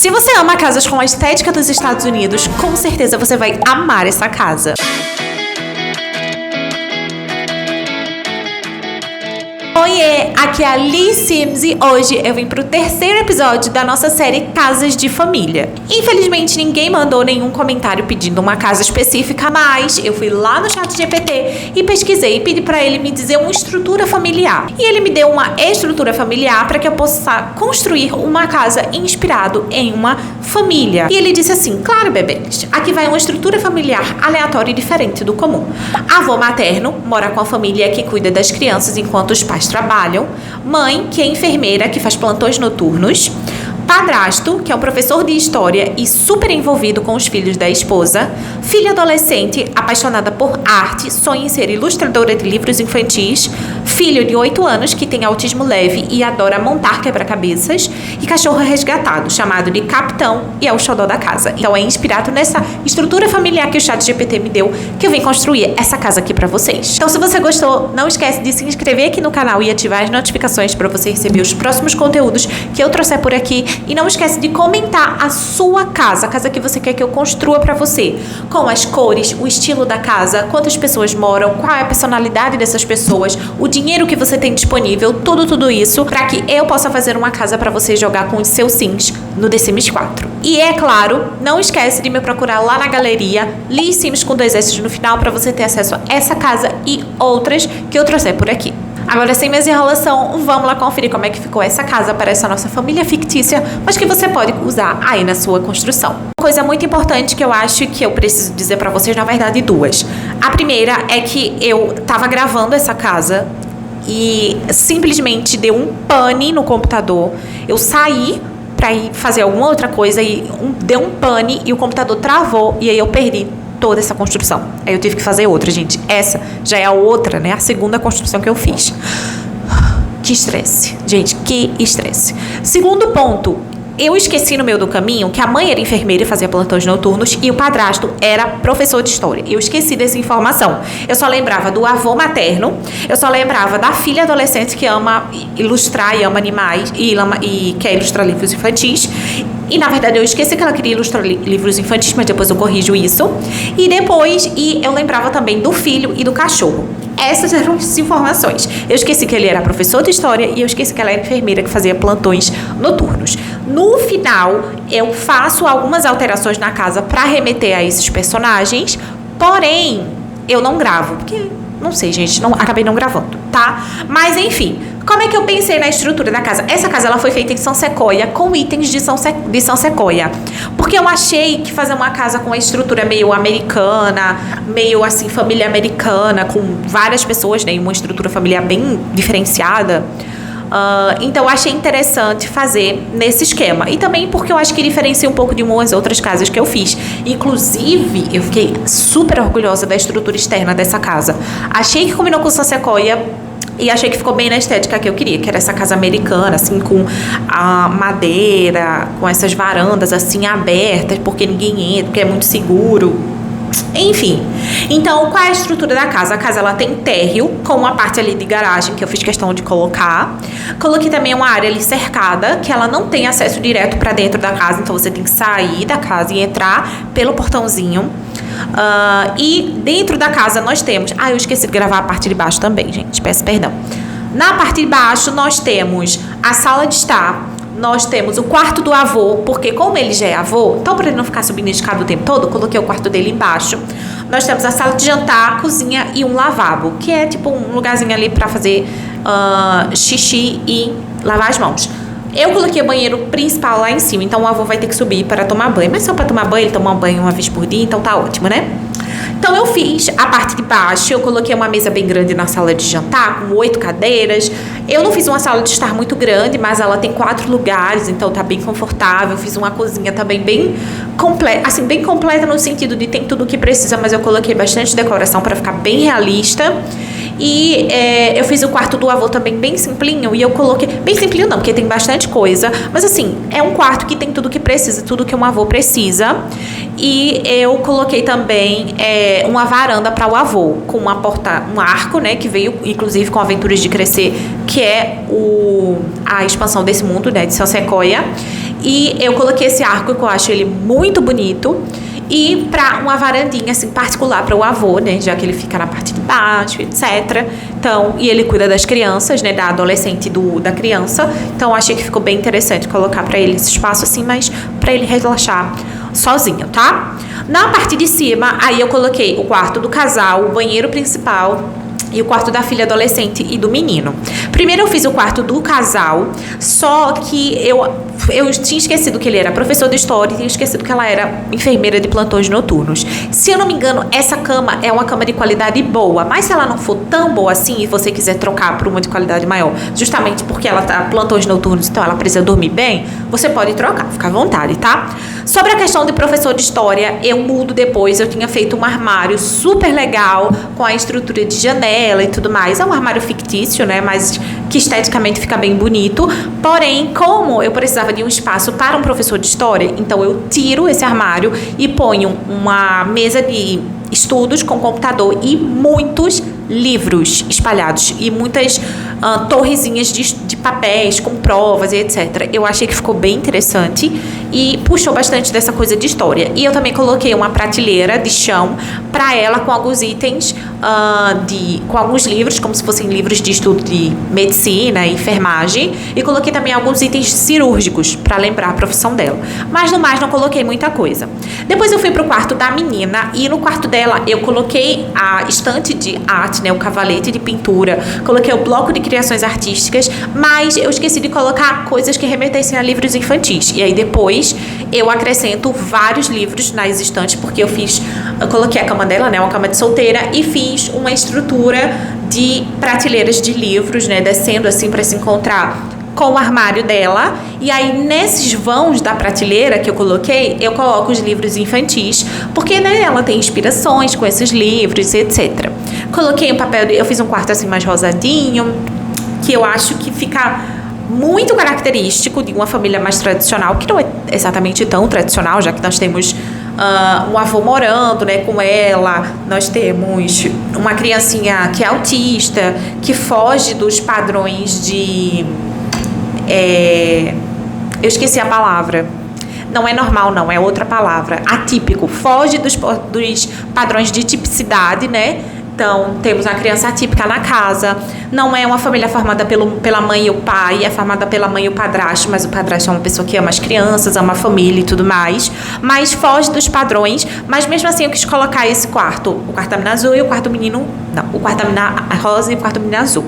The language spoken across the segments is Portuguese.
Se você ama casas com a estética dos Estados Unidos, com certeza você vai amar essa casa. Oiê, aqui é a Liz Sims e hoje eu vim pro terceiro episódio da nossa série Casas de Família. Infelizmente ninguém mandou nenhum comentário pedindo uma casa específica, mas eu fui lá no ChatGPT e pesquisei e pedi pra ele me dizer uma estrutura familiar. E ele me deu uma estrutura familiar para que eu possa construir uma casa inspirado em uma família. E ele disse assim: claro, bebês, aqui vai uma estrutura familiar aleatória e diferente do comum. Avô materno mora com a família que cuida das crianças enquanto os pais trabalham, mãe, que é enfermeira, que faz plantões noturnos, padrasto, que é um professor de história e super envolvido com os filhos da esposa, filha adolescente, apaixonada por arte, sonha em ser ilustradora de livros infantis, filho de 8 anos, que tem autismo leve e adora montar quebra-cabeças, e cachorro resgatado, chamado de Capitão, e é o xodó da casa. Então é inspirado nessa estrutura familiar que o ChatGPT me deu, que eu vim construir essa casa aqui pra vocês. Então se você gostou, não esquece de se inscrever aqui no canal e ativar as notificações para você receber os próximos conteúdos que eu trouxer por aqui. E não esquece de comentar a sua casa, a casa que você quer que eu construa pra você, com as cores, o estilo da casa, quantas pessoas moram, qual é a personalidade dessas pessoas, o dinheiro que você tem disponível, tudo isso, pra que eu possa fazer uma casa pra você jogar com os seus Sims no The Sims 4. E é claro, não esquece de me procurar lá na galeria Liz Sims com 2 S no final pra você ter acesso a essa casa e outras que eu trouxer por aqui. Agora, sem mais enrolação, vamos lá conferir como é que ficou essa casa para essa nossa família fictícia, mas que você pode usar aí na sua construção. Uma coisa muito importante que eu acho que eu preciso dizer para vocês, na verdade, 2. A primeira é que eu tava gravando essa casa e simplesmente deu um pane no computador. Eu saí para ir fazer alguma outra coisa e deu um pane e o computador travou e aí eu perdi toda essa construção. Aí eu tive que fazer outra, gente. Essa já é a outra, né? A segunda construção que eu fiz. Que estresse. Gente, que estresse. Segundo ponto, eu esqueci no meio do caminho que a mãe era enfermeira e fazia plantões noturnos e o padrasto era professor de história. Eu esqueci dessa informação. Eu só lembrava do avô materno, eu só lembrava da filha adolescente que ama ilustrar e ama animais e quer ilustrar livros infantis. E, na verdade, eu esqueci que ela queria ilustrar livros infantis, mas depois eu corrijo isso. E eu lembrava também do filho e do cachorro. Essas eram as informações. Eu esqueci que ele era professor de história e eu esqueci que ela era enfermeira que fazia plantões noturnos. No final, eu faço algumas alterações na casa para remeter a esses personagens, porém, eu não gravo, porque, não sei, gente, acabei não gravando, tá? Mas, enfim, como é que eu pensei na estrutura da casa? Essa casa ela foi feita em São Sequoia, com itens de São Sequoia. Porque eu achei que fazer uma casa com a estrutura meio americana, meio assim, família americana, com várias pessoas, né? Uma estrutura familiar bem diferenciada. Então eu achei interessante fazer nesse esquema. E também porque eu acho que diferencia um pouco de umas outras casas que eu fiz. Inclusive, eu fiquei super orgulhosa da estrutura externa dessa casa. Achei que combinou com São Sequoia. E achei que ficou bem na estética que eu queria, que era essa casa americana, assim, com a madeira, com essas varandas, assim, abertas, porque ninguém entra, porque é muito seguro. Enfim, então qual é a estrutura da casa? A casa ela tem térreo com uma parte ali de garagem que eu fiz questão de colocar. Coloquei também uma área ali cercada, que ela não tem acesso direto para dentro da casa, então você tem que sair da casa e entrar pelo portãozinho. E dentro da casa nós temos... eu esqueci de gravar a parte de baixo também, gente, peço perdão. Na parte de baixo nós temos a sala de estar, nós temos o quarto do avô, porque como ele já é avô, então para ele não ficar subindo a escada o tempo todo, eu coloquei o quarto dele embaixo. Nós temos a sala de jantar, a cozinha e um lavabo, que é tipo um lugarzinho ali para fazer xixi e lavar as mãos. Eu coloquei o banheiro principal lá em cima, então o avô vai ter que subir para tomar banho. Mas só para tomar banho, ele toma banho uma vez por dia, então tá ótimo, né? Então eu fiz a parte de baixo, eu coloquei uma mesa bem grande na sala de jantar, com 8 cadeiras. Eu não fiz uma sala de estar muito grande, mas ela tem 4 lugares, então tá bem confortável. Fiz uma cozinha também bem completa, assim, bem completa no sentido de tem tudo o que precisa, mas eu coloquei bastante decoração para ficar bem realista. E eu fiz o quarto do avô também bem simplinho. E eu coloquei... Bem simplinho não, porque tem bastante coisa. Mas assim, é um quarto que tem tudo que precisa, tudo que um avô precisa. E eu coloquei também uma varanda para o avô, com uma porta, um arco, né? Que veio, inclusive, com Aventuras de Crescer, que é a expansão desse mundo, né? De São Sequoia. E eu coloquei esse arco que eu acho ele muito bonito. E para uma varandinha, assim, particular para o avô, né? Já que ele fica na parte de baixo, etc. Então, e ele cuida das crianças, né? Da adolescente e da criança. Então, achei que ficou bem interessante colocar para ele esse espaço assim, mas para ele relaxar sozinho, tá? Na parte de cima, aí eu coloquei o quarto do casal, o banheiro principal e o quarto da filha adolescente e do menino. Primeiro eu fiz o quarto do casal, só que eu tinha esquecido que ele era professor de história e tinha esquecido que ela era enfermeira de plantões noturnos. Se eu não me engano, essa cama é uma cama de qualidade boa, mas se ela não for tão boa assim e você quiser trocar por uma de qualidade maior, justamente porque ela tá plantões noturnos, então ela precisa dormir bem, você pode trocar, fica à vontade, tá? Sobre a questão de professor de história, eu mudo depois. Eu tinha feito um armário super legal, com a estrutura de janela e tudo mais. É um armário fictício, né? Mas que esteticamente fica bem bonito. Porém, como eu precisava de um espaço para um professor de história, então eu tiro esse armário e ponho uma mesa de estudos com computador e muitos livros espalhados e muitas torrezinhas de papéis com provas e etc. Eu achei que ficou bem interessante e puxou bastante dessa coisa de história. E eu também coloquei uma prateleira de chão para ela com alguns itens, com alguns livros, como se fossem livros de estudo de medicina e enfermagem, e coloquei também alguns itens cirúrgicos para lembrar a profissão dela. Mas no mais não coloquei muita coisa. Depois eu fui pro quarto da menina e no quarto dela eu coloquei a estante de arte, né, o cavalete de pintura, coloquei o bloco de criações artísticas, mas eu esqueci de colocar coisas que remetessem a livros infantis. E aí depois eu acrescento vários livros nas estantes, porque eu coloquei a cama dela, né, uma cama de solteira, e fiz uma estrutura de prateleiras de livros, né, descendo assim para se encontrar com o armário dela. E aí nesses vãos da prateleira que eu coloquei, eu coloco os livros infantis, porque né, ela tem inspirações com esses livros, etc. Coloquei um papel, eu fiz um quarto assim mais rosadinho, que eu acho que fica muito característico de uma família mais tradicional, que não é exatamente tão tradicional, já que nós temos um avô morando, né, com ela, nós temos uma criancinha que é autista, que foge dos padrões de... eu esqueci a palavra. Não é normal, não, é outra palavra. Atípico. Foge dos padrões de tipicidade, né? Então, temos uma criança atípica na casa. Não é uma família formada pela mãe e o pai, é formada pela mãe e o padrasto, mas o padrasto é uma pessoa que ama as crianças, ama a família e tudo mais. Mas foge dos padrões. Mas mesmo assim, eu quis colocar esse quarto. O quarto da menina azul e o quarto do menino... Não, o quarto da menina rosa e o quarto do menino azul.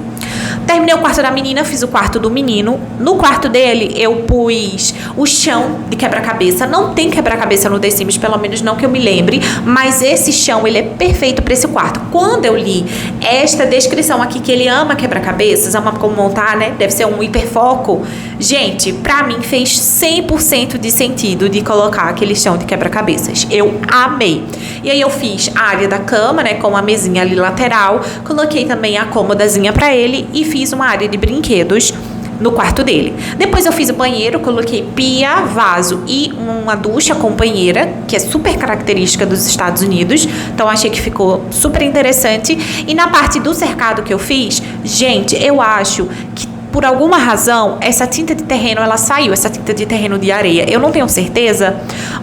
Terminei o quarto da menina, fiz o quarto do menino. No quarto dele, eu pus o chão de quebra-cabeça. Não tem quebra-cabeça no The Sims, pelo menos não que eu me lembre, mas esse chão, ele é perfeito para esse quarto. Quando eu li esta descrição aqui, que ele ama quebra-cabeças, ama como montar, né? Deve ser um hiperfoco. Gente, pra mim fez 100% de sentido de colocar aquele chão de quebra-cabeças. Eu amei. E aí eu fiz a área da cama, né? Com uma mesinha ali lateral. Coloquei também a cômodazinha pra ele e fiz uma área de brinquedos no quarto dele. Depois eu fiz o banheiro, coloquei pia, vaso e uma ducha com banheira, que é super característica dos Estados Unidos. Então achei que ficou super interessante. E na parte do cercado que eu fiz, gente, eu acho que por alguma razão, essa tinta de terreno, ela saiu, essa tinta de terreno de areia. Eu não tenho certeza,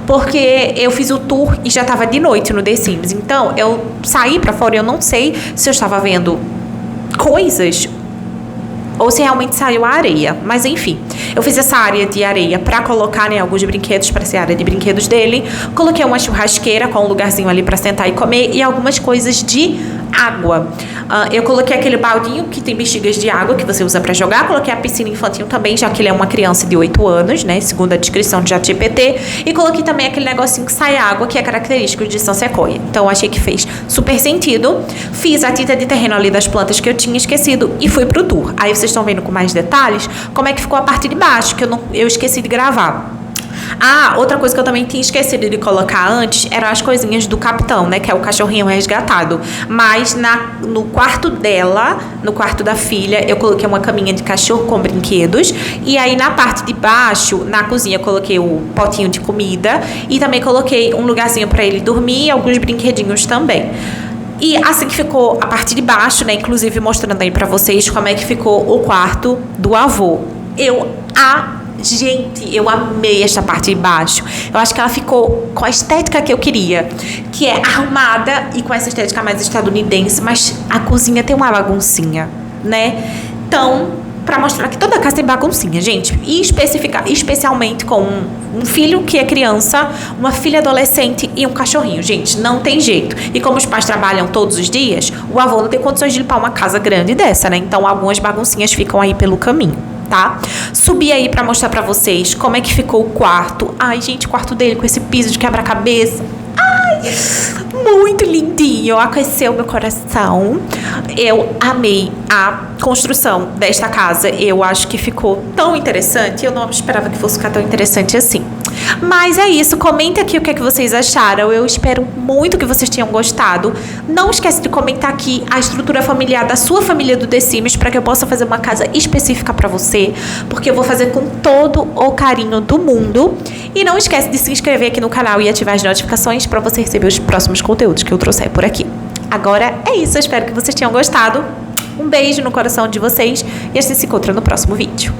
porque eu fiz o tour e já estava de noite no The Sims. Então, eu saí pra fora e eu não sei se eu estava vendo coisas ou se realmente saiu a areia. Mas enfim, eu fiz essa área de areia para colocar, né, alguns brinquedos para ser a área de brinquedos dele. Coloquei uma churrasqueira com um lugarzinho ali para sentar e comer e algumas coisas de água. Eu coloquei aquele baldinho que tem bexigas de água que você usa para jogar. Coloquei a piscina infantil também, já que ele é uma criança de 8 anos, né, segundo a descrição de ChatGPT. E coloquei também aquele negocinho que sai água, que é característico de São Sequoia. Então achei que fez super sentido. Fiz a tinta de terreno ali das plantas que eu tinha esquecido e fui pro tour. Aí vocês estão vendo com mais detalhes como é que ficou a parte de baixo, que eu esqueci de gravar. Ah, outra coisa que eu também tinha esquecido de colocar antes eram as coisinhas do capitão, né? Que é o cachorrinho resgatado. Mas no quarto dela, no quarto da filha, eu coloquei uma caminha de cachorro com brinquedos. E aí na parte de baixo, na cozinha, eu coloquei o potinho de comida. E também coloquei um lugarzinho para ele dormir e alguns brinquedinhos também. E assim que ficou a parte de baixo, né? Inclusive mostrando aí pra vocês como é que ficou o quarto do avô. Eu Gente, eu amei esta parte de baixo. Eu acho que ela ficou com a estética que eu queria, que é arrumada e com essa estética mais estadunidense, mas a cozinha tem uma baguncinha, né? Então, pra mostrar que toda casa tem baguncinha, gente. E especialmente com um filho que é criança, uma filha adolescente e um cachorrinho. Gente, não tem jeito. E como os pais trabalham todos os dias, o avô não tem condições de limpar uma casa grande dessa, né? Então, algumas baguncinhas ficam aí pelo caminho, tá? Subi aí pra mostrar pra vocês como é que ficou o quarto. Ai, gente, o quarto dele com esse piso de quebra-cabeça. Ai, muito lindinho, aqueceu meu coração. Eu amei a construção desta casa. Eu acho que ficou tão interessante. Eu não esperava que fosse ficar tão interessante assim. Mas é isso, comenta aqui o que é que vocês acharam. Eu espero muito que vocês tenham gostado. Não esquece de comentar aqui a estrutura familiar da sua família do The Sims, para que eu possa fazer uma casa específica para você, porque eu vou fazer com todo o carinho do mundo. E não esquece de se inscrever aqui no canal e ativar as notificações para você receber os próximos conteúdos que eu trouxer por aqui. Agora é isso, eu espero que vocês tenham gostado. Um beijo no coração de vocês e a gente se encontra no próximo vídeo.